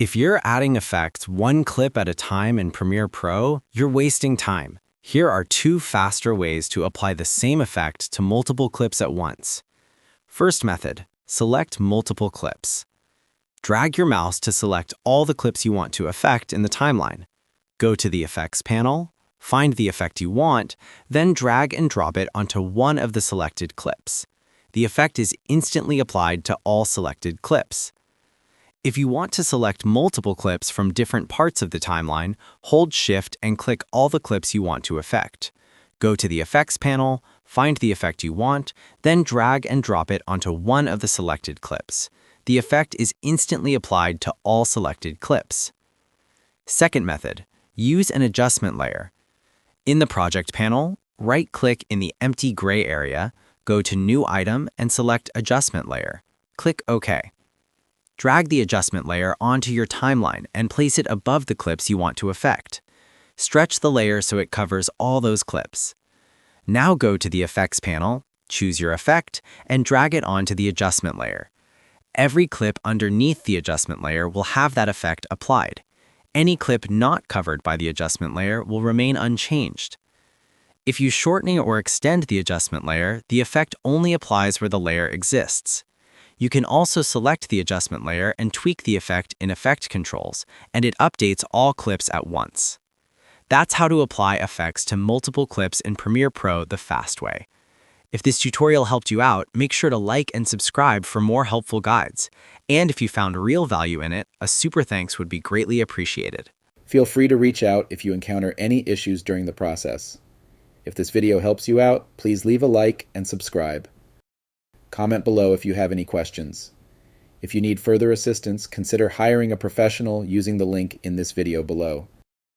If you're adding effects one clip at a time in Premiere Pro, you're wasting time. Here are two faster ways to apply the same effect to multiple clips at once. First method, select multiple clips. Drag your mouse to select all the clips you want to affect in the timeline. Go to the Effects panel, find the effect you want, then drag and drop it onto one of the selected clips. The effect is instantly applied to all selected clips. If you want to select multiple clips from different parts of the timeline, hold Shift and click all the clips you want to affect. Go to the Effects panel, find the effect you want, then drag and drop it onto one of the selected clips. The effect is instantly applied to all selected clips. Second method, use an adjustment layer. In the Project panel, right-click in the empty gray area, go to New Item and select Adjustment Layer. Click OK. Drag the adjustment layer onto your timeline and place it above the clips you want to affect. Stretch the layer so it covers all those clips. Now go to the Effects panel, choose your effect, and drag it onto the adjustment layer. Every clip underneath the adjustment layer will have that effect applied. Any clip not covered by the adjustment layer will remain unchanged. If you shorten or extend the adjustment layer, the effect only applies where the layer exists. You can also select the adjustment layer and tweak the effect in Effect Controls, and it updates all clips at once. That's how to apply effects to multiple clips in Premiere Pro the fast way. If this tutorial helped you out, make sure to like and subscribe for more helpful guides. And if you found real value in it, a super thanks would be greatly appreciated. Feel free to reach out if you encounter any issues during the process. If this video helps you out, please leave a like and subscribe. Comment below if you have any questions. If you need further assistance, consider hiring a professional using the link in this video below.